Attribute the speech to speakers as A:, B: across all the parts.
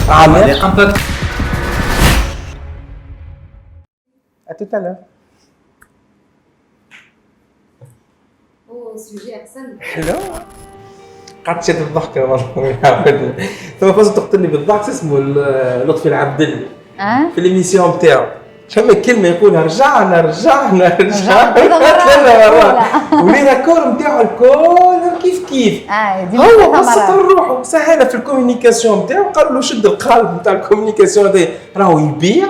A: علاقة امباكت.
B: À tout à l'heure.
C: اوه سوجي احسن.
B: حلو. قعدت شاد الضحكة والله. ثم فاز تقتلني بالضحك اسمه لطفي العبدلي. في الإميسيون بتاعه. شو كلمة يقولها رجعنا ثلاث مرات. ولينا كور نتاعو الكل كيف. هو بسط روحه سهلة في الكوميونيكاسيون نتاعو قال له شد القالب نتاع الكوميونيكاسيون هذا راهو يبيع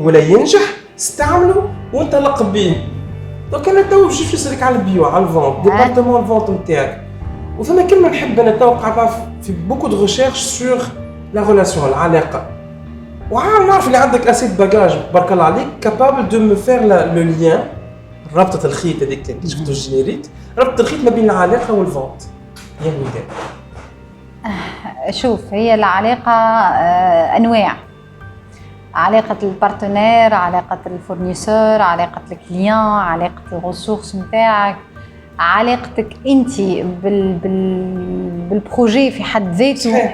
B: ولا ينجح استعمله وانت لقب بيه. دونك انا تو باش نسالك على البيو على الفونت ديبارتمون الفونت نتاعك. وثم كلمة نحب انا تو قاعدة في بوكو دو ريشيرش سور لا ريلاسيون العلاقة. نعرف اللي عندك اسيد باجاج بارك الله عليك كابابل دو مو فير لو ليان رابطة الخيط هذيك اللي شفتو الجينيريك رابطة الخيط ما بين العلاقة والفونت. يا ولدي
D: شوف هي العلاقة أنواع. علاقة البارتنير، علاقة الفورنيسور، علاقة الكليان، علاقة الريسورس نتاعك، علاقتك انت بالبروجي في حد ذاته.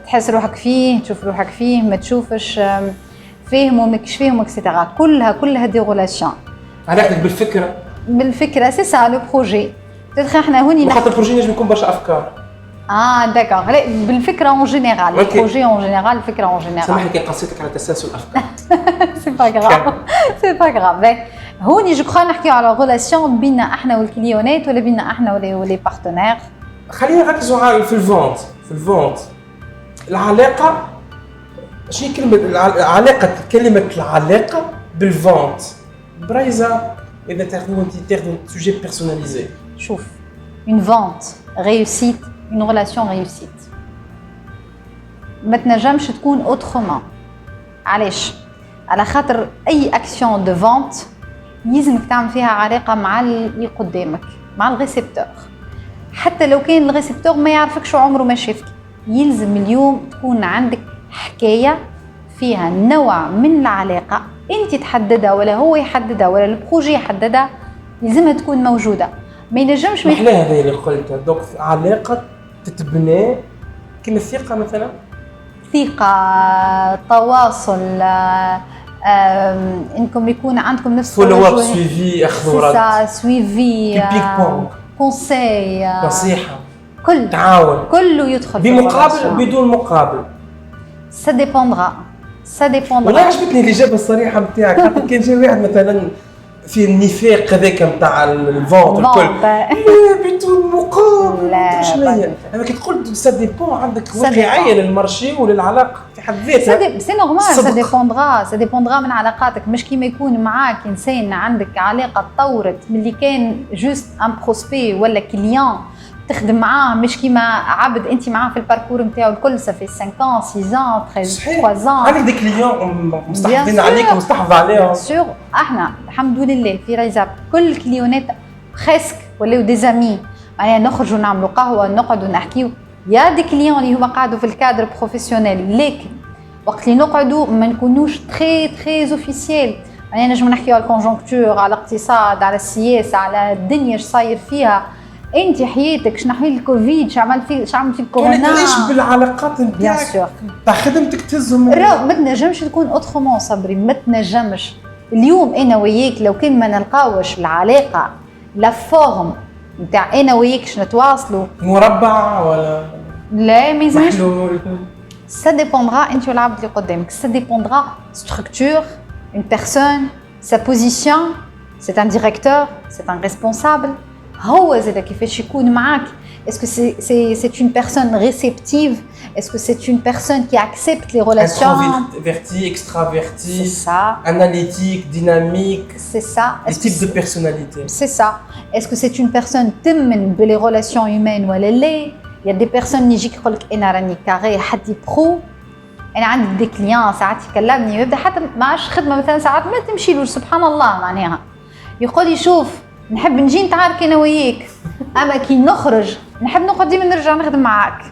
D: تحس روحك فيه، تشوف روحك فيه، ما تشوفش، فاهمه ماكش فاهمه اكسيتيرا. كلها دي ريلاسيون.
B: علاقتك بالفكرة
D: سي سا لو بروجي. تدخل احنا هوني
B: خاطر البروجي نجم يكون برشا افكار.
D: داكوغ. لا بالفكره اون جينيرال، البروجي اون جينيرال، الفكره اون جينيرال.
B: سامحني كي قصيتك على تسلسل الافكار.
D: سي با غراف سي با غراف. هوني جو كخوا نحكيو على ريلاسيون بيننا احنا والكليونات ولا بيننا احنا ولي بارتنير.
B: خلينا نركزوا على في الفونت العلاقه. شنو كلمه علاقه العلاقه بالفونت برايزه اذا تاخذوا سوجي بيرسوناليزي.
D: شوف une vente réussite, une relation réussite ما تنجمش تكون autrement. علاش؟ على خاطر اي اكسيون دو فونت يلزمك تعمل فيها علاقه مع اللي قدامك، مع الريسبتور. حتى لو كان الريسبتور ما يعرفكش وعمره ما شافك، يلزم اليوم تكون عندك حكايه فيها نوع من العلاقه انت تحددها ولا هو يحددها ولا البروجي يحددها، يلزمها تكون موجوده. ما ينجمش
B: محلاه هذا اللي قلته. دوك علاقه تتبنى كيما الثقه مثلا،
D: ثقه، تواصل، انكم يكون عندكم نفس
B: فولو اب، سويفي، اخذ ورد،
D: سويفي، كونساي،
B: نصيحه،
D: كل
B: تعاون،
D: كله يدخل
B: بمقابل بدون مقابل.
D: سا ديبوندرا.
B: والله عجبتني الاجابه الصريحه نتاعك. خاطر كان جاي واحد مثلا في النفاق هذاك نتاع الفونت الكل بدون مقابل.
D: لا
B: شنيا انا كي تقول سا ديبون عندك واقعيه للمارشي وللعلاقه في حد ذاتها.
D: سي نورمال. سا ديبوندرا من علاقاتك. مش كيما يكون معاك انسان عندك علاقه تطورت من اللي كان جوست ان بروسبي ولا كليان تخدم معاه، مش كيما عبد انت معاه في الباركور نتاعو الكل صافي 5 6 13
B: عندك دي كليون مستحفظين عليك ومستحفظ عليهم.
D: سور احنا الحمد لله في ريزاب كل الكليونات بريسك ولاو دي زامي، معناها نخرجوا نعملوا قهوه نقعدوا نحكيو. يا دي كليون اللي هما قاعدوا في الكادر بروفيسيونيل، لكن وقت اللي نقعدوا ما نكونوش تري اوفيسيال. معناها نجموا نحكيو على الكونجونكتور، على الاقتصاد، على السياسه، على الدنيا اش صاير فيها. انت حياتك شنو حيل الكوفيد، شعمل في الكورونا.
B: تعيش بالعلاقات نتاعك تاع خدمتك تهزهم.
D: ما تنجمش تكون اوترومون صبري، ما تنجمش. اليوم انا وياك لو كان ما نلقاوش العلاقه لا فورم نتاع انا وياك نتواصلوا
B: مربع ولا
D: لا ما يلزمش.
B: محلول.
D: سا ديبوندرا انت والعبد اللي قدامك. سا ديبوندرا ستركتور اون بيرسون، سا بوزيسيون، سي ان ديريكتور، سي ان ريسبونسابل. هو زاد كيفاش يكون معاك. اسكو سي اون بيرسون ريسبتيف، اسكو سي اون بيرسون كي اكسبت لي ريلاسيون.
B: Introverti, extraverti,
D: c'est ça,
B: analytique, dynamique,
D: c'est ça.
B: les types de personnalité.
D: C'est ça. Est-ce que c'est une personne تمن بلي relations humaines ولا لا؟ il y a des personnes يجيك يقول لك انا راني كاري حدي برو، انا عندي دي كليان ساعات يكلمني يبدا حتى ما عادش خدمه مثلا ساعات ما تمشيلوش سبحان الله. معناها يقول لي شوف نحب نجي نتعارك انا وياك، اما كي نخرج نحب نقعد ديما نرجع نخدم معاك.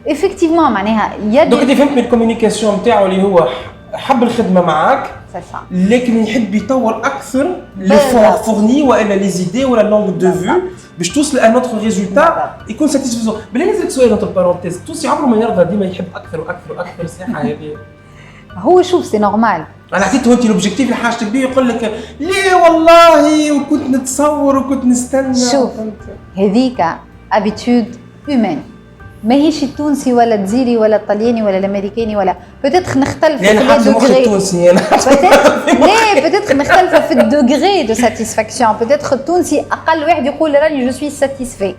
D: افكتيفمون معناها
B: دوك انت فهمت من الكوميونيكاسيون نتاعو اللي هو حب الخدمه معاك
D: سي سا.
B: لكن يحب يطور اكثر لي
D: بالضبط.
B: فورني والا لي زيدي ولا لونغ دو فيو باش توصل لان اوتر ريزولتا يكون ساتيسفيزون. بلا نزلت سؤال انتر بارونتيز، التونسي عمره ما يرضى، ديما يحب اكثر واكثر واكثر. صحيحه هذه؟
D: هو شوف سي نورمال.
B: انا عطيته انت لوبجيكتيف اللي حاجتك بيه، يقول لك ليه والله وكنت نتصور وكنت نستنى.
D: شوف هذيك ابيتود هيومين، ماهيش التونسي ولا الجزيري ولا الطلياني ولا الامريكاني ولا بتدخ نختلف في
B: الدوغري. التونسي انا
D: لا بتدخ نختلف في الدوغري دو ساتيسفاكسيون. بتدخ التونسي اقل واحد يقول راني جو سوي ساتيسفي.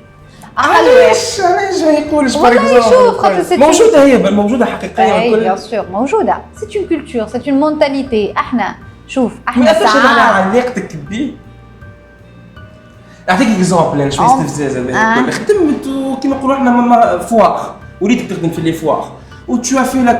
B: علاش ما يقولش باغ
D: اكزومبل؟
B: موجوده، هي موجوده حقيقيه
D: والكل. بيان سور موجوده، سي اون كولتور، سي اون مونتاليتي. احنا شوف احنا
B: ساعات علاقتك بيه. نعطيك اكزومبل، انا شويه استفزاز هذا الكل. خدمت كيما نقولوا احنا فواغ، وليت تخدم في لي فواغ و tu as fait la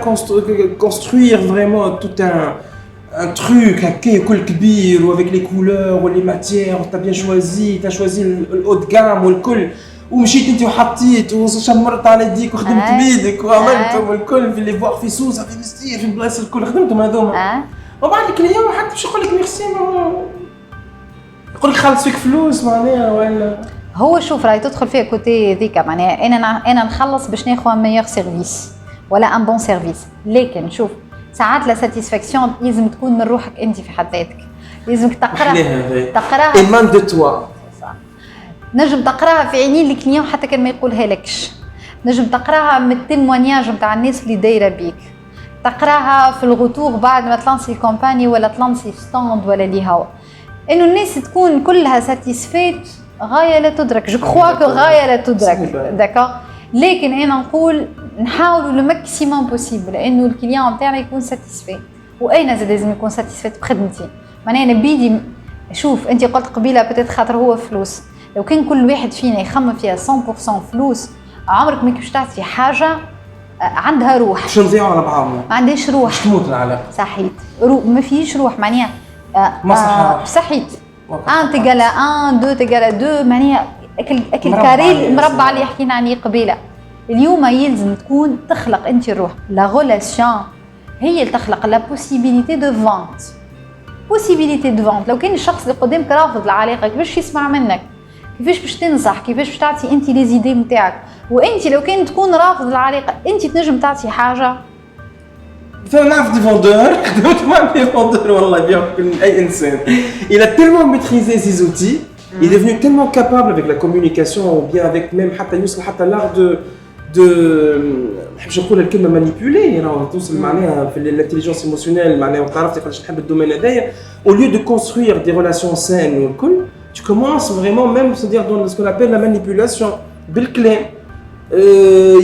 B: construire vraiment tout un truc هكا كل كبير و avec les couleurs و les matières، tu as bien choisi، tu as choisi le haut de gamme والكل، ومشيت انت وحطيت وشمرت على يديك وخدمت بيدك وعملتهم الكل في لي فواغ في سوسه في مستير في بلايص الكل خدمتهم هذوما. وبعد الكليون حتى باش يقول لك ميرسي، يقول لك خلص فيك فلوس معناها ولا.
D: هو شوف راهي تدخل فيها كوتي ذيك معناها انا نخلص باش ناخذ ميور سيرفيس ولا ان بون سيرفيس. لكن شوف ساعات لا ساتيسفاكسيون لازم تكون من روحك انت في حد ذاتك، لازمك تقراها
B: ايمان دو توا.
D: نجم تقراها في عينين الكليون حتى كان ما يقولها لكش، نجم تقراها من التيموانياج نتاع الناس اللي دايره بيك، تقراها في الغتوغ بعد ما تلانسي كومباني ولا تلانسي ستاند ولا لي هوا، انه الناس تكون كلها ساتيسفيت غايه لا تدرك. جو كخوا كو غايه لا تدرك داكور. لكن انا نقول نحاولوا لو ماكسيموم بوسيبل انه الكليون نتاعنا يكون ساتيسفي، وانا زاد لازم يكون ساتيسفيت بخدمتي. معناها انا بيدي شوف انت قلت قبيله بتات خاطر هو فلوس، لو كان كل واحد فينا يخمم فيها 100% فلوس عمرك ما كيفاش تعطي حاجه عندها روح.
B: باش نضيعوا على بعضنا،
D: ما عندهاش روح،
B: باش تموت العلاقه.
D: صحيت ما فيش روح معناها
B: مصلحه.
D: صحيت 1 تيغال 1 2 تيغال 2 معناها اكل كاري المربع اللي حكينا عليه قبيله. اليوم يلزم تكون تخلق انت الروح. لا غولاسيون هي اللي تخلق لا بوسيبيليتي دو فونت. بوسيبيليتي دو فونت، لو كان الشخص اللي قدامك رافض العلاقه كيفاش يسمع منك؟ كيفاش باش تنصح؟ كيفاش باش تعطي انت لي زيدي نتاعك؟ وانت لو كان تكون رافض العلاقه انت تنجم تعطي حاجه.
B: نعرف دي فوندور، خدمت مع دي فوندور والله بيان اي انسان. Il a tellement maîtrisé ses outils, il est devenu tellement capable avec la communication ou bien avec même حتى يوصل حتى l'art de نحبش نقول الكلمه مانيبيولي، راه توصل معناها في الانتليجنس ايموشنيل معناها. وعرفتي قداش نحب الدومين هذايا. au lieu de construire des relations saines والكل tu commences vraiment même c'est-à-dire dans ce qu'on appelle la manipulation بالكلام.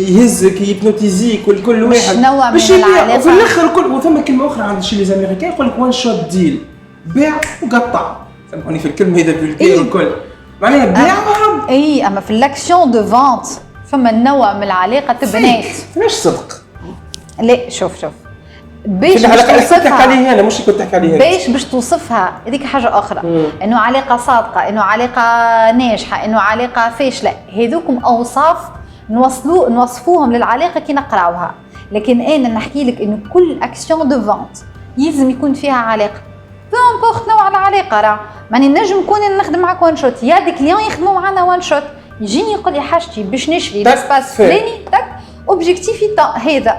B: يهزك يبنوتيزيك والكل واحد
D: نوع من العلاقه.
B: وفي الاخر كل وثم كلمه اخرى عند شي لي امريكان يقول لك وان شوت ديل، بيع وقطع. سامحوني في الكلمه هذا بالكير والكل معناها بيع وهرب.
D: اي اما في الاكسيون دو فونت فما نوع من العلاقه تبنات.
B: فماش صدق.
D: لا شوف باش توصفها
B: عليه انا مش كنت تحكي عليه
D: باش توصفها هذيك حاجه اخرى. انه علاقه صادقه، انه علاقه ناجحه، انه علاقه فاشله، هذوكم اوصاف نوصفوهم للعلاقه كي نقراوها. لكن انا نحكي لك انه كل اكسيون دو فونت يلزم يكون فيها علاقه. بو امبورت نوع العلاقه، راه ماني نجم نكون نخدم معك وان شوت، يا دي كليون يخدموا معنا وان شوت، يجيني يقول لي حاجتي باش نشري لاسباس فلاني تاك اوبجيكتيفي هذا،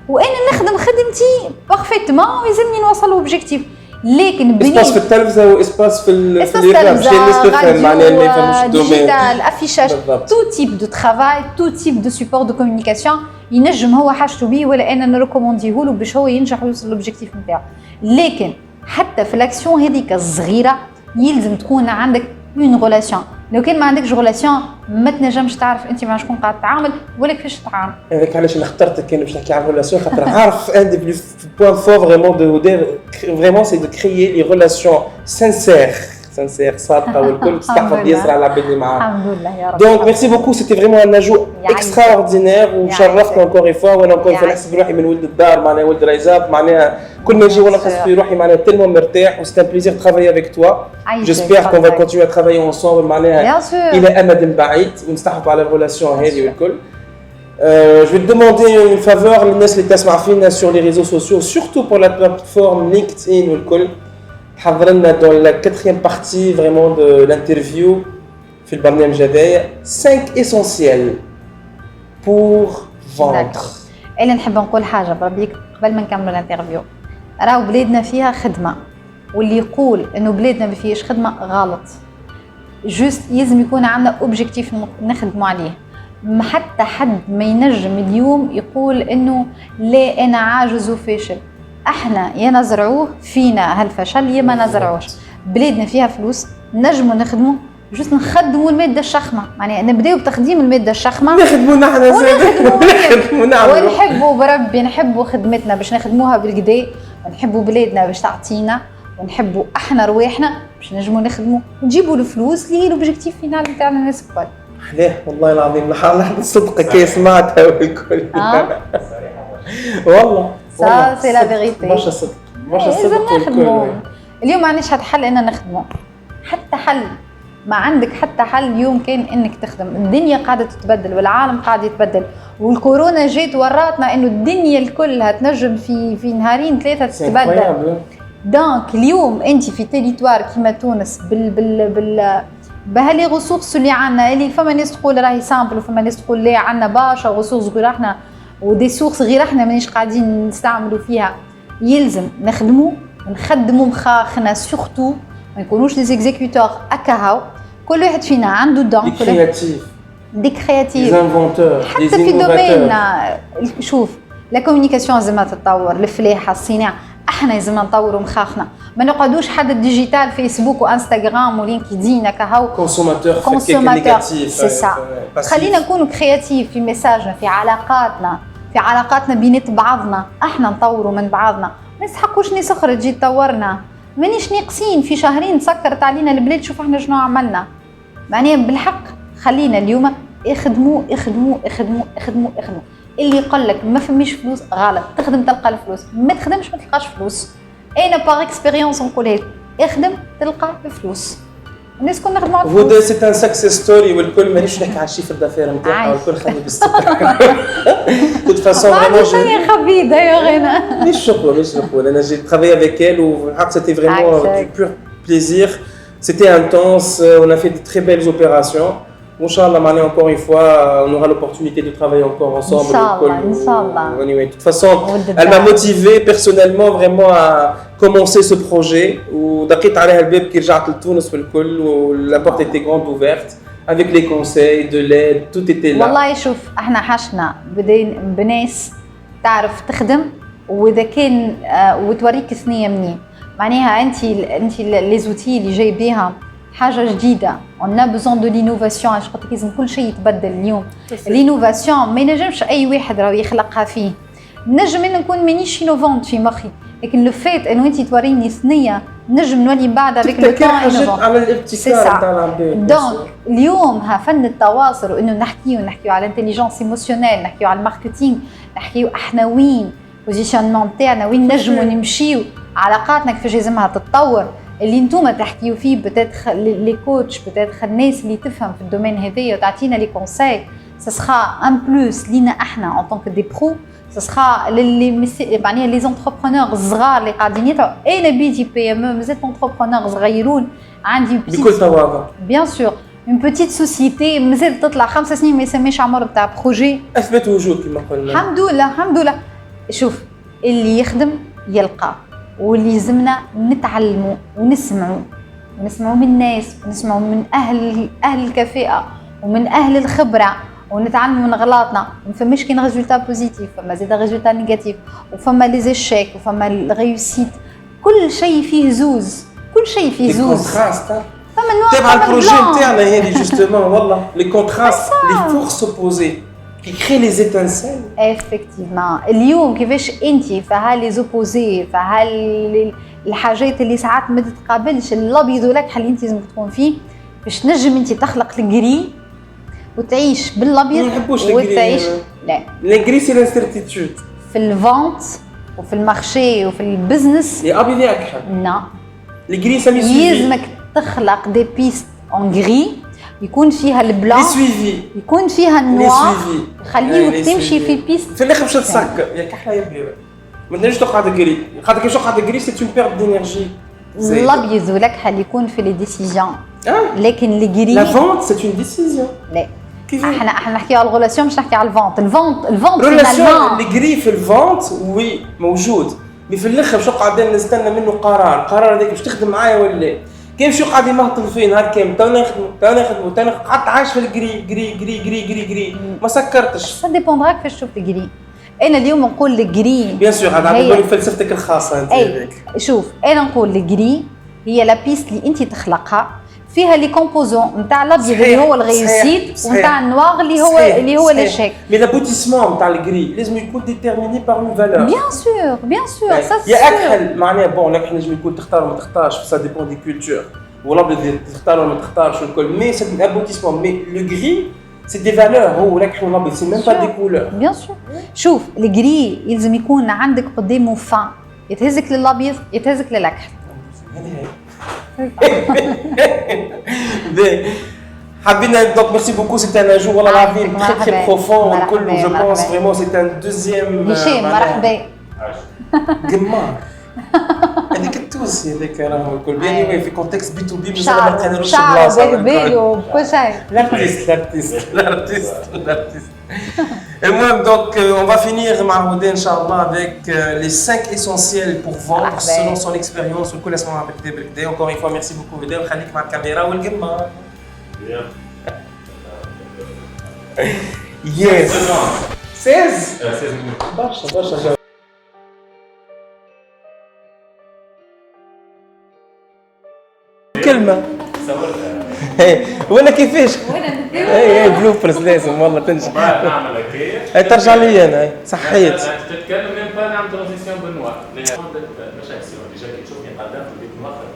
D: وانا نخدم خدمتي بارفيتمون ويلزمني نوصل اوبجيكتيف. لكن
B: اسباس في التلفزه واسباس في
D: الراديو معناها اللي فهموش الدومين ديجيتال افيشاج تو تيب دو ترافاي تو تيب دو سيبور دو كومونيكاسيون ينجم هو حاجته بيه ولا انا نريكومونديه له باش هو ينجح ويوصل لوبجيكتيف نتاعو. لكن حتى في الاكسيون هذيك الصغيره يلزم تكون عندك اون غولاسيون. لو كان ما عندكش غولاسيون ما تنجمش تعرف انت مع شكون قاعد تتعامل ولا كيفاش تتعامل.
B: هذاك علاش انا اخترتك كان باش نحكي على الغولاسيون، خاطر عارف ان دي بوين فور فريمون سي دو كريي لي غولاسيون سانسير صادقه والكل تستحفظ ياسر على العباد اللي معاها.
D: الحمد لله يا رب.
B: دونك ميرسي بوكو، سيتي فريمون ان اجو اكستراوردينير وشرفتنا انكور اي فوا. وانا نكون نحسب روحي من ولد الدار معناها ولد ريزاب معناها كل ما نجي وانا نحس في روحي معناها تيلمون مرتاح. وسيت ان بليزير ترافايي افيك توا. جيسبيغ كون فا كونتينيو ترافايي انصومبل معناها الى امد بعيد ونستحفظ على الريلاسيون هذه والكل. Je vais te demander une faveur, الناس اللي تسمع فينا sur les réseaux sociaux, surtout pour la plateforme LinkedIn والكل. حضر لنا dans la 4e partie vraiment de l'interview في البرنامج هذايا 5 essentiels pour vendre.
D: اللي نحب نقول حاجه بربيك قبل ما نكملوا الانترفيو. راهو بلادنا فيها خدمه، واللي يقول انه بلادنا ما فيهاش خدمه غلط. جوست يلزم يكون عندنا اوبجيكتيف نخدموا عليه. ما حتى حد ما ينجم اليوم يقول انه لا انا عاجز وفاشل. احنا يا نزرعوه فينا هالفشل يا ما نزرعوش. بلادنا فيها فلوس نجموا نخدموا، جوست نخدموا الماده الشخمه، معناها نبداو بتقديم الماده الشخمه
B: نخدموا نحن
D: ونحبوا بربي نحبوا خدمتنا باش نخدموها بالكدا، ونحبوا بلادنا باش تعطينا، ونحبوا احنا رواحنا باش نجموا نخدموا ونجيبوا الفلوس اللي هي الاوبجيكتيف فينال نتاعنا الناس الكل.
B: حلاه والله العظيم لحظه الصدق كي سمعتها والكل. والله
D: سا سي لا فيغيتي.
B: برشا صدق برشا صدق
D: والكل. اليوم ما عنديش حتى حل ان نخدموا، حتى حل ما عندك حتى حل اليوم كان انك تخدم. الدنيا قاعده تتبدل والعالم قاعد يتبدل، والكورونا جات وراتنا انه الدنيا الكلها تنجم في نهارين 3 تتبدل. دونك اليوم انت في تيريتوار كيما تونس بهالي غصوص اللي عندنا، اللي فما ناس تقول راهي سامبل وفما ناس تقول لا عندنا برشا غصوص غير احنا ودي سورس غير احنا مانيش قاعدين نستعملوا فيها. يلزم نخدموا مخاخنا سورتو، ما يكونوش لي زيكزيكوتور اكاهو. كل واحد فينا عنده دون دي كرياتيف حتى في دومين. شوف لا كومونيكاسيون لازمها تتطور، الفلاحه الصناعه احنا لازمنا نطوروا مخاخنا، ما نقعدوش حد الديجيتال فيسبوك وانستغرام ولينكدين كهو
B: كونسوماتور
D: سي سا. خلينا نكونوا كرياتيف في ميساجنا، في علاقاتنا بينات بعضنا، احنا نطوروا من بعضنا. ما يسحقوش ناس اخرى تجي تطورنا، مانيش ناقصين في شهرين سكرت علينا البلاد. شوف احنا شنو عملنا، معناها بالحق خلينا اليوم اخدموا. اللي يقول لك ما فماش فلوس غلط، تخدم تلقى الفلوس، ما تخدمش ما تلقاش فلوس. انا باغ اكسبيريونس نقولها لك، اخدم تلقى الفلوس. الناس كنا نخدموا على الفلوس.
B: وده سي ان سكسس ستوري والكل مانيش نحكي على الشيفر دافير نتاعها والكل خلي بالستر. توت فاسون
D: فريمون جو خبي دايوغ انا
B: مش شكوى انا جيت travailler avec elle وحق c'était vraiment du pur plaisir. C'était intense, on a fait de très belles opérations. Inch'Allah, encore une fois, on aura l'opportunité de travailler encore ensemble.
D: Inch'Allah.
B: Anyway, de toute façon, elle m'a motivé personnellement vraiment à commencer ce projet. ودقيت عليها الباب كي رجعت لتونس والكل la porte était grande ouverte avec les conseils, de l'aide, tout était là.
D: والله شوف احنا حشنا بناس تعرف تخدم، واذا كان وتوريك ثنيه منين، معناها انت لي زوتي اللي جاي بيها حاجه جديده. on a besoin de l'innovation. اش قلت لك لازم كل شيء يتبدل اليوم. الانوفاسيون ما ينجمش اي واحد راه يخلقها فيه. نجم نكون مانيش انوفونت في مخي، لكن لو فيت انه انت توريني ثنيه نجم نولي بعد افيك لو طون انوفونت
B: على الابتكار نتاع العباد.
D: دونك اليوم ها التواصل، وانه نحكيو على الانتيليجنس ايموشنيل، نحكيو على الماركتينغ، نحكيو احنا وين بوزيشنمون تاعنا، وين نجموا نمشيو، علاقاتنا كيفاش لازمها تتطور. اللي نتوما تحكيو فيه بتاتخ لي كوتش، بتاتخ الناس اللي تفهم في الدومين هذايا وتعطينا لي كونساي، سسخا ان بلوس لينا احنا ان طونك دي برو، سسخا لي معناها لي زونتربرونور الصغار اللي قاعدين يطلعوا. انا بيتي بي ام مازال انتربرونور صغيرون، عندي
B: بكل تواضع
D: بيان سور اون بوتيت سوسيتي مازال تطلع 5 سنين ما يسميش عمر تاع بروجي،
B: اثبت وجود كما قلنا.
D: الحمد لله. شوف اللي يخدم يلقى، واللي لازمنا نتعلموا ونسمعوا من الناس، ونسمعوا من اهل الكفاءه ومن اهل الخبره، ونتعلموا من غلطنا. ما فماش كاين ريزولتا بوزيتيف، فما زيد ريزولتا نيجاتيف، وفما لي زيشيك وفما الريوسيت. كل شيء فيه زوز، فما نوع
B: تبع البروجي نتاعنا هذه جوستومون. والله لي كونتراست لي فورس اوبوزي qui crée les étincelles.
D: Effectivement. اليوم كيفاش انت فهالي زوبوزي، الحاجات اللي ساعات ما تتقابلش، الابيض والاكحل اللي انت لازم تكون فيه باش نجم انت تخلق الجري وتعيش بالابيض وتعيش. لا
B: الجري سي لانسيرتيتود
D: في الفونت وفي المارشي وفي البزنس.
B: يا ابيض يا اكحل.
D: لا
B: الجري سامي
D: لازمك تخلق دي بيست اون جري يكون فيها
B: لي
D: البلان،
B: سويفي
D: يكون فيها النوار،
B: suivis.
D: يخليوك تمشي في بيست.
B: في الاخر باش تسكر يا كحله يا بيضه. ما تنجمش تقعد تقري، خاطر كي تقعد تقري سي اون بيرد دينيرجي.
D: الابيض والكحل اللي يكون في لي ديسيزيون، لكن الجري
B: لا فونت سي اون ديسيزيون.
D: لا
B: كيف
D: احنا نحكي على الغولاسيون مش نحكي على الفونت. الفونت
B: الريلاسيون الجري في الفونت وي موجود، مي في الاخر باش نقعد نستنى منه قرار هذاك باش تخدم معايا ولا كيف شو قاعد يمهطل فيه نهار كامل تو نخدموا قعدت عايش في الجري جري ما سكرتش.
D: سا ديبوندراك كيفاش تشوف الجري. انا اليوم نقول الجري
B: بيان سور هذا عندك فلسفتك الخاصه انت هذيك.
D: شوف انا نقول الجري هي لا بيست اللي انت تخلقها فيها لي كومبوزون نتاع الابيض اللي هو الغيوسيت ونتاع النوار اللي هو ليشيك.
B: مي لابوتيسمون نتاع الجري لازم يكون ديتيرميني بار اون فالور.
D: بيان سور سا
B: يا اكحل معناها بون لك نجم يكون تختار وما تختارش سا ديبون دي كولتور والابيض تختار وما تختارش والكل مي سي ان ابوتيسمون مي لو غري سي دي فالور هو لك والابيض سي ميم با دي كولور.
D: بيان سور شوف الجري يلزم يكون عندك قدامه فان يتهزك للابيض يتهزك للاكحل.
B: حبينا دونك ميرسي بوكو سيتي ان جو والله العظيم تري بروفون والكل جو بونس فريمون سيتي ان دوزيام.
D: هشام مرحبا
B: قمار هذيك التونسي هذاك راهو الكل بيان في كونتكست بي تو بي مازال ما لقينالوش بلاصه.
D: شعر بالو بكل شيء.
B: L'artiste. Et moi, donc, on va finir Mahmoudé, Inch'Allah, avec les 5 essentiels pour vendre selon son expérience. Encore une fois, merci beaucoup. Khalik ma caméra ou le gamma. Yes. 16 برشا كلمة ولا كيفاش؟ اي بلوبرز لازم والله تنجح.
A: نعمل هكايا
B: ترجع لي انا صحيت.
A: تتكلم ميم با نعمل ترانزيسيون بالنوار. مش اكسيون ديجا كي تشوفني قدام في البيت مؤخر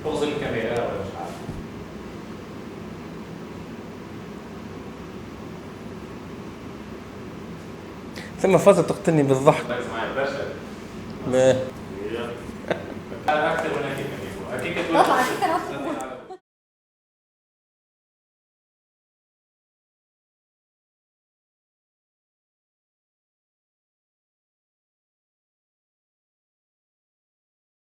A: تغزل الكاميرا ولا مش عارف.
B: ثم فترة تقتلني بالضحك.
A: ركز معايا برشا.
B: ما
A: اكثر من هكاك. هكاك
D: طبعا